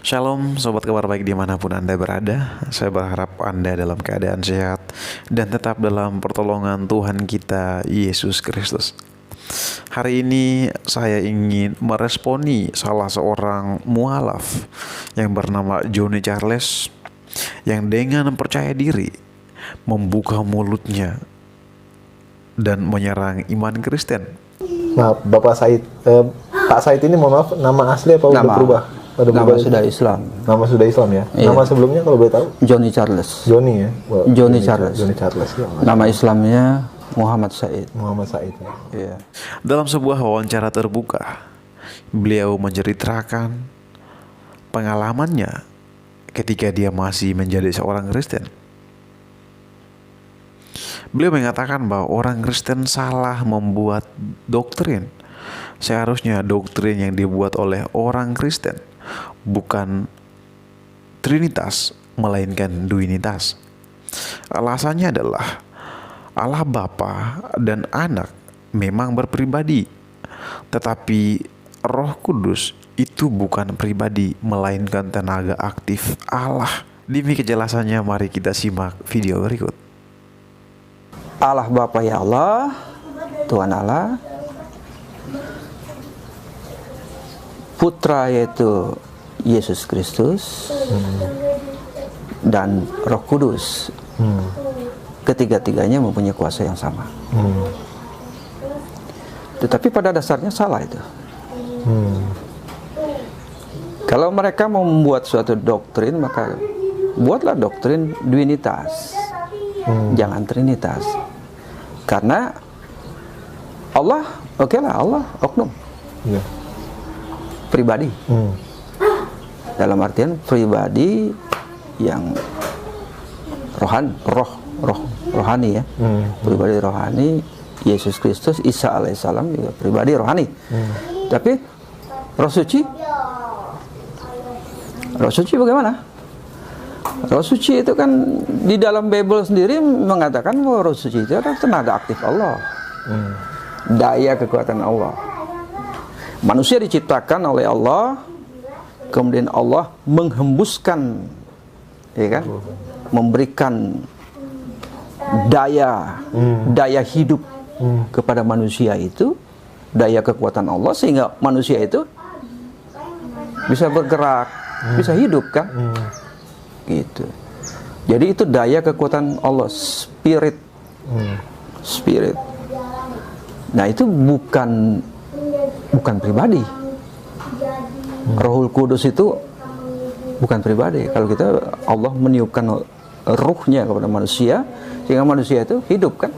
Shalom Sobat Kabar Baik dimanapun Anda berada. Saya berharap Anda dalam keadaan sehat dan tetap dalam pertolongan Tuhan kita Yesus Kristus. Hari ini saya ingin meresponi salah seorang mualaf yang bernama Johnny Charles, yang dengan percaya diri membuka mulutnya dan menyerang iman Kristen. Maaf, Bapak Said. Pak Said ini mohon maaf, nama asli apa udah berubah? Nama sudah Islam. Nama sudah Islam ya? Iya. Nama sebelumnya kalau boleh tahu? Johnny Charles. Johnny ya? Johnny Charles. Johnny Charles. Ya, Nama Islamnya Muhammad Said. Muhammad Said. Ya. Iya. Dalam sebuah wawancara terbuka, beliau menceritakan pengalamannya ketika dia masih menjadi seorang Kristen. Beliau mengatakan bahwa orang Kristen salah membuat doktrin. Seharusnya doktrin yang dibuat oleh orang Kristen bukan Trinitas, melainkan Duinitas. Alasannya adalah Allah Bapa dan Anak memang berpribadi, tetapi Roh Kudus itu bukan pribadi, melainkan tenaga aktif Allah. Demi kejelasannya, mari kita simak video berikut. Allah Bapa ya Allah, Tuhan Allah. Putra yaitu Yesus Kristus dan Roh Kudus. Ketiga-tiganya mempunyai kuasa yang sama. Tetapi pada dasarnya salah itu. Kalau mereka mau membuat suatu doktrin, maka buatlah doktrin Duinitas, jangan Trinitas. Karena Allah, Allah oknum, pribadi. Dalam artian pribadi yang rohani ya. Pribadi rohani. Yesus Kristus, Isa alaihissalam juga pribadi rohani. Tapi Roh Suci bagaimana? Roh Suci itu kan di dalam Bible sendiri mengatakan bahwa Roh Suci itu adalah tenaga aktif Allah, daya kekuatan Allah. Manusia diciptakan oleh Allah, kemudian Allah menghembuskan, ya kan, memberikan daya hidup kepada manusia itu, daya kekuatan Allah, sehingga manusia itu bisa bergerak, bisa hidup kan, gitu. Jadi itu daya kekuatan Allah, spirit. Nah itu bukan pribadi. Rohul Kudus itu bukan pribadi. Kalau kita, Allah meniupkan ruhnya kepada manusia sehingga manusia itu hidup kan.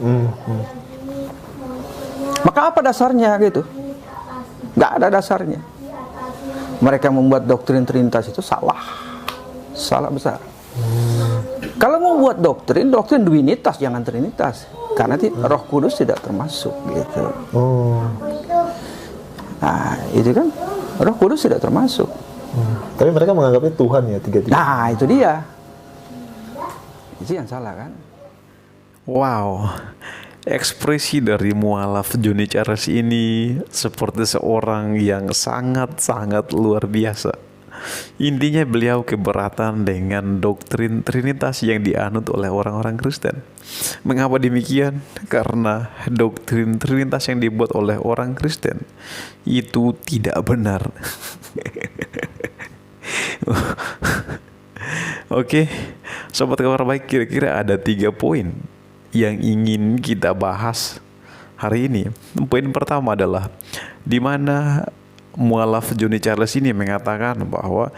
Maka apa dasarnya gitu? Gak ada dasarnya. Mereka membuat doktrin Trinitas itu salah besar. Kalau mau buat doktrin Duinitas, jangan Trinitas, karena Roh Kudus tidak termasuk gitu. Nah itu kan Roh Kudus tidak termasuk. Tapi mereka menganggapnya Tuhan ya, tiga-tiga. Nah itu dia, itu yang salah kan. Wow, ekspresi dari mualaf Johnny Charles ini seperti seorang yang sangat-sangat luar biasa. Intinya beliau keberatan dengan doktrin Trinitas yang dianut oleh orang-orang Kristen. Mengapa demikian? Karena doktrin Trinitas yang dibuat oleh orang Kristen itu tidak benar. Oke, Sobat Kabar Baik, kira-kira ada 3 poin yang ingin kita bahas hari ini. Poin pertama adalah di mana mualaf Johnny Charles ini mengatakan bahwa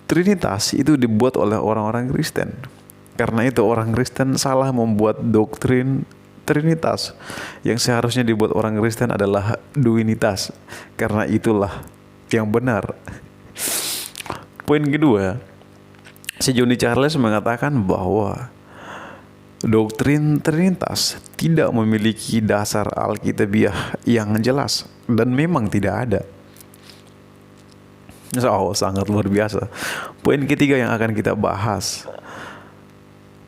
Trinitas itu dibuat oleh orang-orang Kristen. Karena itu orang Kristen salah membuat doktrin Trinitas. Yang seharusnya dibuat orang Kristen adalah Duinitas. Karena itulah yang benar. Poin kedua, si Johnny Charles mengatakan bahwa doktrin Trinitas tidak memiliki dasar Alkitabiah yang jelas dan memang tidak ada. Sangat luar biasa. Poin ketiga yang akan kita bahas,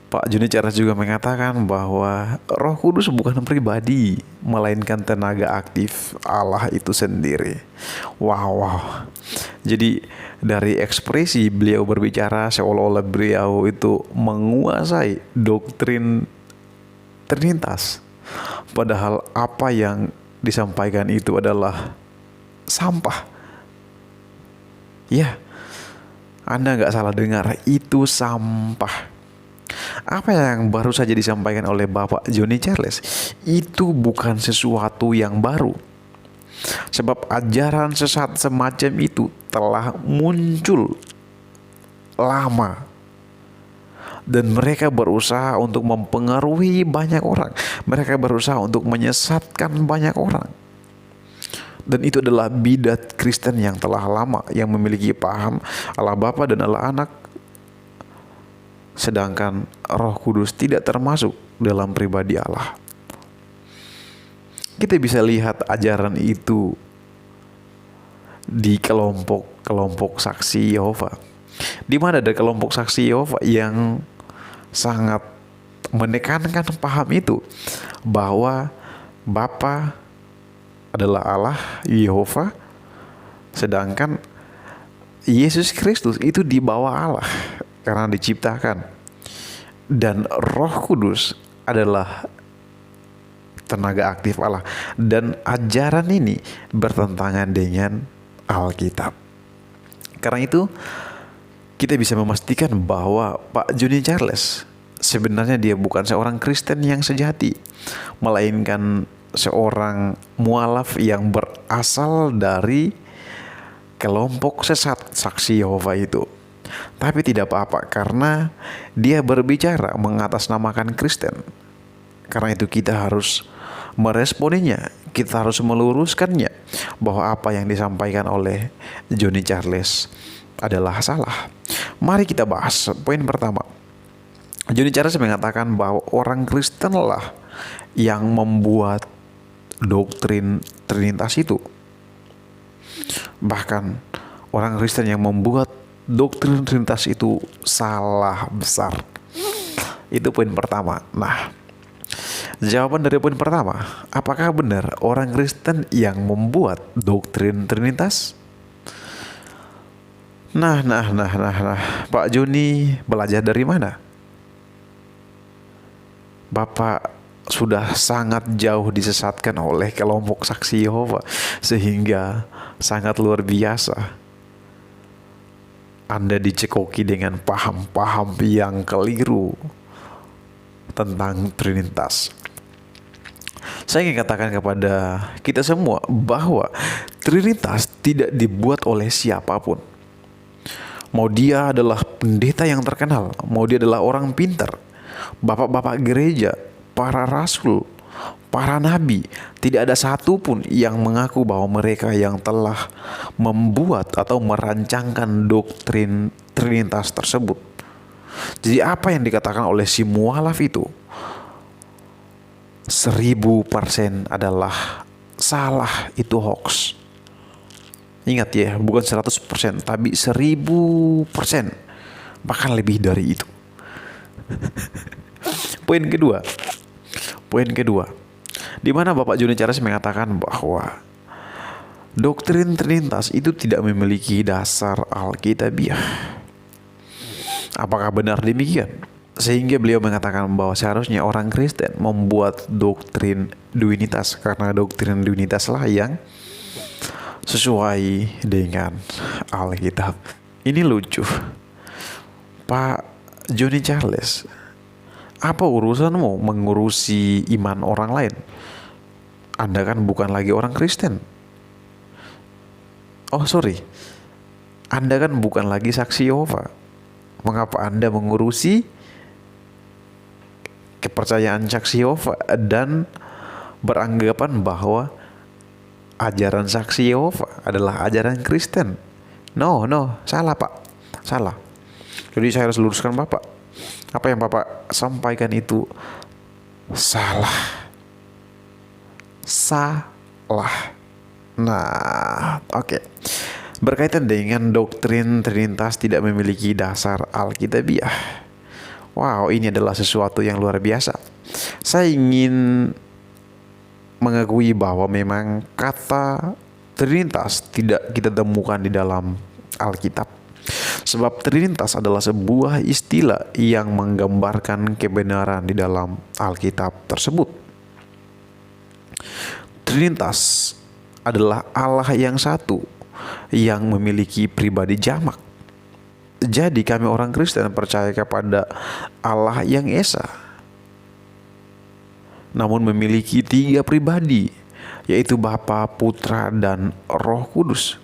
Pak Joni Charles juga mengatakan bahwa Roh Kudus bukan pribadi, melainkan tenaga aktif Allah itu sendiri. Wow. Jadi dari ekspresi beliau berbicara seolah-olah beliau itu menguasai doktrin Trinitas. Padahal apa yang disampaikan itu adalah sampah. Ya, Anda nggak salah dengar, itu sampah. Apa yang baru saja disampaikan oleh Bapak Joni Charles itu bukan sesuatu yang baru. Sebab ajaran sesat semacam itu telah muncul lama. Dan mereka berusaha untuk mempengaruhi banyak orang. Mereka berusaha untuk menyesatkan banyak orang. Dan itu adalah bidat Kristen yang telah lama, yang memiliki paham Allah Bapa dan Allah Anak, sedangkan Roh Kudus tidak termasuk dalam pribadi Allah. Kita bisa lihat ajaran itu di kelompok saksi Yehova, di mana ada kelompok saksi Yehova yang sangat menekankan paham itu, bahwa Bapa adalah Allah Yehova, sedangkan Yesus Kristus itu di bawah Allah karena diciptakan, dan Roh Kudus adalah tenaga aktif Allah. Dan ajaran ini bertentangan dengan Alkitab. Karena itu kita bisa memastikan bahwa Pak Joni Charles sebenarnya dia bukan seorang Kristen yang sejati, melainkan seorang mualaf yang berasal dari kelompok sesat saksi Yehova itu. Tapi tidak apa-apa, karena dia berbicara mengatasnamakan Kristen. Karena itu kita harus meresponinya, kita harus meluruskannya, bahwa apa yang disampaikan oleh Joni Charles adalah salah. Mari kita bahas poin pertama. Joni Charles mengatakan bahwa orang Kristen lah yang membuat doktrin Trinitas itu. Bahkan orang Kristen yang membuat doktrin Trinitas itu salah besar. Itu poin pertama. Nah, jawaban dari poin pertama, apakah benar orang Kristen yang membuat doktrin Trinitas? Nah, Pak Joni belajar dari mana? Bapak sudah sangat jauh disesatkan oleh kelompok saksi Yehova, sehingga sangat luar biasa Anda dicekoki dengan paham-paham yang keliru tentang Trinitas. Saya ingin katakan kepada kita semua bahwa Trinitas tidak dibuat oleh siapapun. Mau dia adalah pendeta yang terkenal, mau dia adalah orang pintar, bapak-bapak gereja, para rasul, para nabi, tidak ada satupun yang mengaku bahwa mereka yang telah membuat atau merancangkan doktrin Trinitas tersebut. Jadi apa yang dikatakan oleh si mualaf itu 1000% adalah salah, itu hoax. Ingat ya, bukan 100%, tapi 1000%, bahkan lebih dari itu. Poin kedua, di mana Bapak Joni Charles mengatakan bahwa doktrin Trinitas itu tidak memiliki dasar Alkitabiah. Apakah benar demikian? Sehingga beliau mengatakan bahwa seharusnya orang Kristen membuat doktrin Duinitas, karena doktrin Duinitas lah yang sesuai dengan Alkitab. Ini lucu. Pak Joni Charles, apa urusanmu mengurusi iman orang lain? Anda kan bukan lagi orang Kristen. Anda kan bukan lagi saksi Yehova. Mengapa Anda mengurusi kepercayaan saksi Yehova dan beranggapan bahwa ajaran saksi Yehova adalah ajaran Kristen? No, salah Pak, salah. Jadi saya harus luruskan Bapak. Apa yang Bapak sampaikan itu salah. Nah, oke. Berkaitan dengan doktrin Trinitas tidak memiliki dasar Alkitabiah. Wow, ini adalah sesuatu yang luar biasa. Saya ingin mengakui bahwa memang kata Trinitas tidak kita temukan di dalam Alkitab. Sebab Trinitas adalah sebuah istilah yang menggambarkan kebenaran di dalam Alkitab tersebut. Trinitas adalah Allah yang satu yang memiliki pribadi jamak. Jadi kami orang Kristen percaya kepada Allah yang Esa, namun memiliki 3 pribadi, yaitu Bapa, Putra, dan Roh Kudus.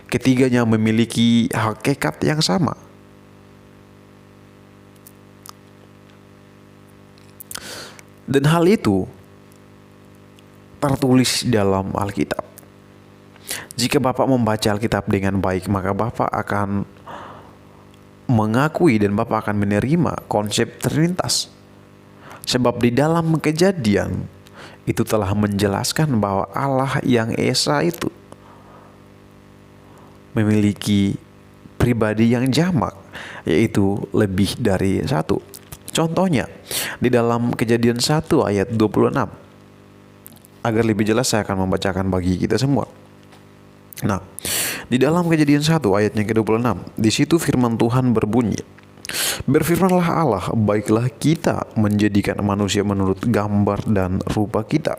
Ketiganya memiliki hakikat yang sama. Dan hal itu tertulis dalam Alkitab. Jika Bapak membaca Alkitab dengan baik, maka Bapak akan mengakui dan Bapak akan menerima konsep Trinitas. Sebab di dalam Kejadian itu telah menjelaskan bahwa Allah yang Esa itu memiliki pribadi yang jamak, yaitu lebih dari satu. Contohnya di dalam Kejadian 1 ayat 26. Agar lebih jelas saya akan membacakan bagi kita semua. Nah, di dalam Kejadian 1 ayat yang ke-26, di situ firman Tuhan berbunyi, "Berfirmanlah Allah, baiklah kita menjadikan manusia menurut gambar dan rupa kita,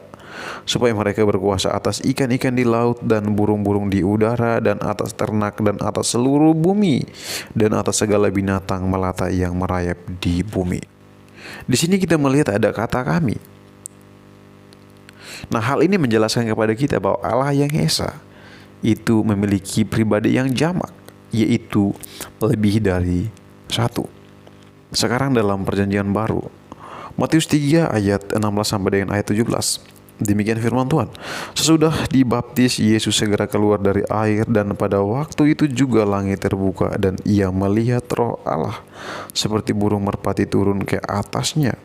supaya mereka berkuasa atas ikan-ikan di laut dan burung-burung di udara dan atas ternak dan atas seluruh bumi dan atas segala binatang melata yang merayap di bumi." Di sini kita melihat ada kata kami. Nah, hal ini menjelaskan kepada kita bahwa Allah yang Esa itu memiliki pribadi yang jamak, yaitu lebih dari satu. Sekarang dalam Perjanjian Baru, Matius 3 ayat 16 sampai dengan ayat 17. Demikian firman Tuhan. "Sesudah dibaptis, Yesus segera keluar dari air, dan pada waktu itu juga langit terbuka dan ia melihat Roh Allah seperti burung merpati turun ke atasnya.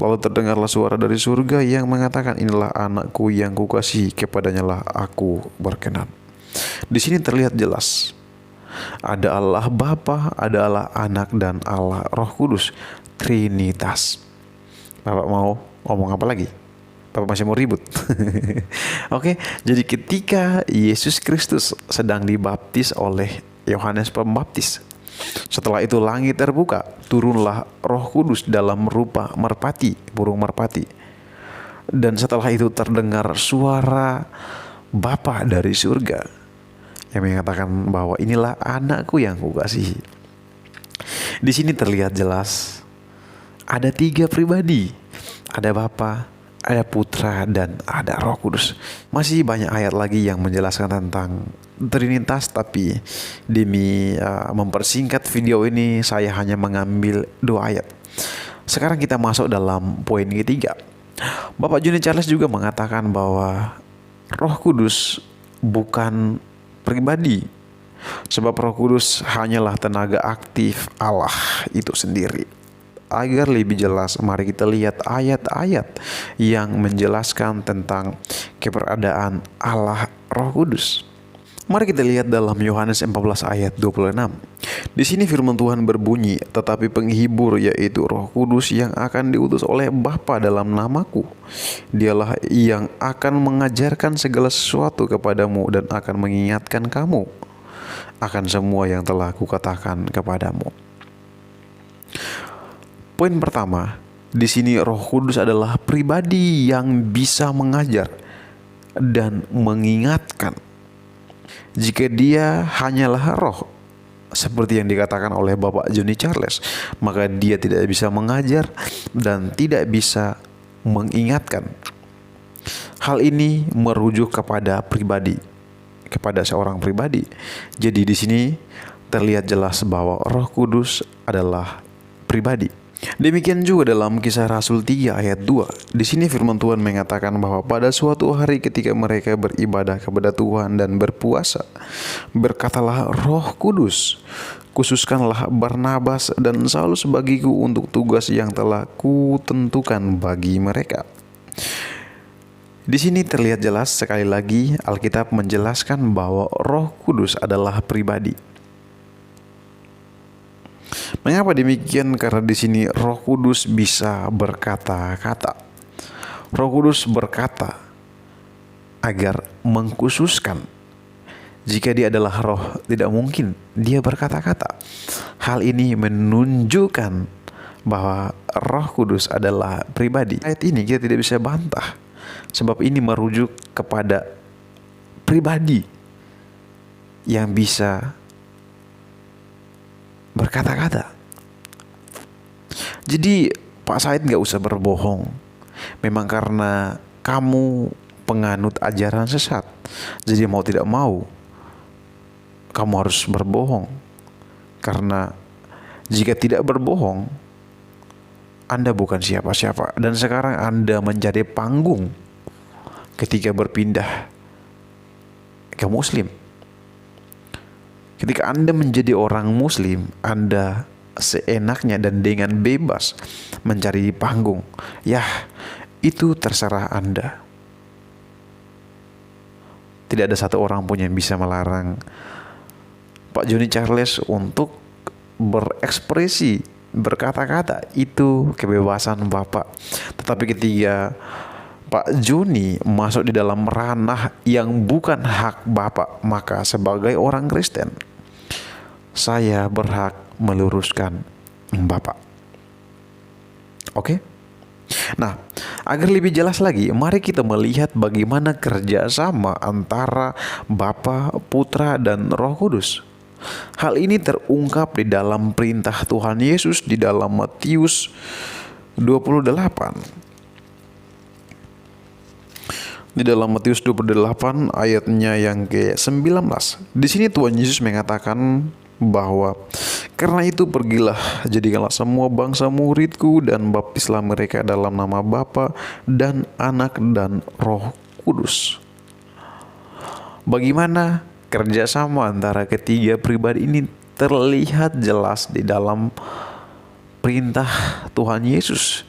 Lalu terdengarlah suara dari surga yang mengatakan, inilah anakku yang kukasihi, kepadanya lah aku berkenan." Di sini terlihat jelas ada Allah Bapa, ada Allah Anak, dan Allah Roh Kudus, Trinitas. Bapak mau ngomong apa lagi? Bapak masih mau ribut? Oke, jadi ketika Yesus Kristus sedang dibaptis oleh Yohanes Pembaptis, setelah itu langit terbuka, turunlah Roh Kudus dalam rupa merpati, burung merpati. Dan setelah itu terdengar suara Bapa dari surga yang mengatakan bahwa inilah anakku yang kukasihi. Di sini terlihat jelas ada 3 pribadi, ada Bapa, ada Putra, dan ada Roh Kudus. Masih banyak ayat lagi yang menjelaskan tentang Trinitas, tapi demi mempersingkat video ini saya hanya mengambil 2 ayat. Sekarang kita masuk dalam poin ketiga. Bapak Juni Charles juga mengatakan bahwa Roh Kudus bukan pribadi, sebab Roh Kudus hanyalah tenaga aktif Allah itu sendiri. Agar lebih jelas, mari kita lihat ayat-ayat yang menjelaskan tentang keberadaan Allah Roh Kudus. Mari kita lihat dalam Yohanes 14 ayat 26. Di sini firman Tuhan berbunyi, "Tetapi penghibur, yaitu Roh Kudus yang akan diutus oleh Bapa dalam namaku, dialah yang akan mengajarkan segala sesuatu kepadamu dan akan mengingatkan kamu akan semua yang telah kukatakan kepadamu." Poin pertama, di sini Roh Kudus adalah pribadi yang bisa mengajar dan mengingatkan. Jika dia hanyalah roh, seperti yang dikatakan oleh Bapak Joni Charles, maka dia tidak bisa mengajar dan tidak bisa mengingatkan. Hal ini merujuk kepada pribadi, kepada seorang pribadi. Jadi di sini terlihat jelas bahwa Roh Kudus adalah pribadi. Demikian juga dalam Kisah Rasul 3 ayat 2. Di sini firman Tuhan mengatakan bahwa pada suatu hari ketika mereka beribadah kepada Tuhan dan berpuasa, berkatalah Roh Kudus, "Khususkanlah Barnabas dan Saulus bagiku untuk tugas yang telah kutentukan bagi mereka." Di sini terlihat jelas sekali lagi Alkitab menjelaskan bahwa Roh Kudus adalah pribadi. Mengapa demikian? Karena di sini Roh Kudus bisa berkata-kata. Roh Kudus berkata agar mengkhususkan. Jika dia adalah roh, tidak mungkin dia berkata-kata. Hal ini menunjukkan bahwa Roh Kudus adalah pribadi. Ayat ini kita tidak bisa bantah, sebab ini merujuk kepada pribadi yang bisa berkata-kata. Jadi Pak Said gak usah berbohong. Memang karena kamu penganut ajaran sesat, jadi mau tidak mau kamu harus berbohong. Karena jika tidak berbohong, Anda bukan siapa-siapa. Dan sekarang Anda menjadi panggung ketika berpindah ke Muslim. Ketika Anda menjadi orang Muslim, Anda seenaknya dan dengan bebas mencari panggung. Ya, itu terserah Anda. Tidak ada satu orang pun yang bisa melarang Pak Johnny Charles untuk berekspresi, berkata-kata. Itu kebebasan Bapak. Tetapi ketika Pak Johnny masuk di dalam ranah yang bukan hak Bapak, maka sebagai orang Kristen, saya berhak meluruskan Bapak. Oke? Nah, agar lebih jelas lagi, mari kita melihat bagaimana kerjasama antara Bapa, Putra, dan Roh Kudus. Hal ini terungkap di dalam perintah Tuhan Yesus di dalam Matius 28. Di dalam Matius 28 ayatnya yang ke-19. Di sini Tuhan Yesus mengatakan bahwa karena itu pergilah, jadikanlah semua bangsa muridku dan baptislah mereka dalam nama Bapa dan Anak dan Roh Kudus. Bagaimana kerjasama antara ketiga pribadi ini terlihat jelas di dalam perintah Tuhan Yesus.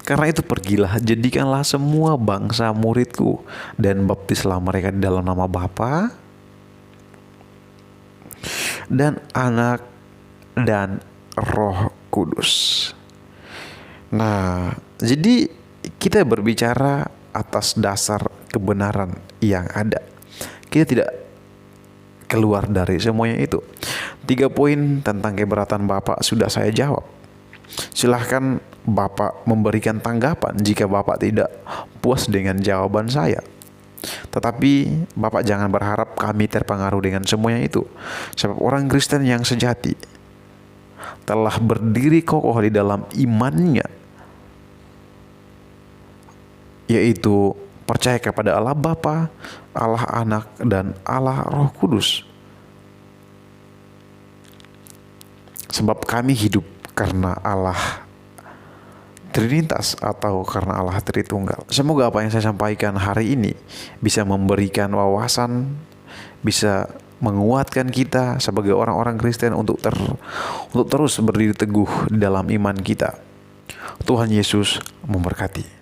Karena itu pergilah, jadikanlah semua bangsa muridku dan baptislah mereka di dalam nama Bapa dan Anak dan Roh Kudus. Nah, jadi kita berbicara atas dasar kebenaran yang ada. Kita tidak keluar dari semuanya itu. 3 poin tentang keberatan Bapak sudah saya jawab. Silahkan Bapak memberikan tanggapan jika Bapak tidak puas dengan jawaban saya. Tetapi Bapak jangan berharap kami terpengaruh dengan semuanya itu. Sebab orang Kristen yang sejati telah berdiri kokoh di dalam imannya, yaitu percaya kepada Allah Bapa, Allah Anak, dan Allah Roh Kudus. Sebab kami hidup karena Allah Trinitas atau karena Allah Tritunggal. Semoga apa yang saya sampaikan hari ini bisa memberikan wawasan, bisa menguatkan kita sebagai orang-orang Kristen untuk terus berdiri teguh dalam iman kita. Tuhan Yesus memberkati.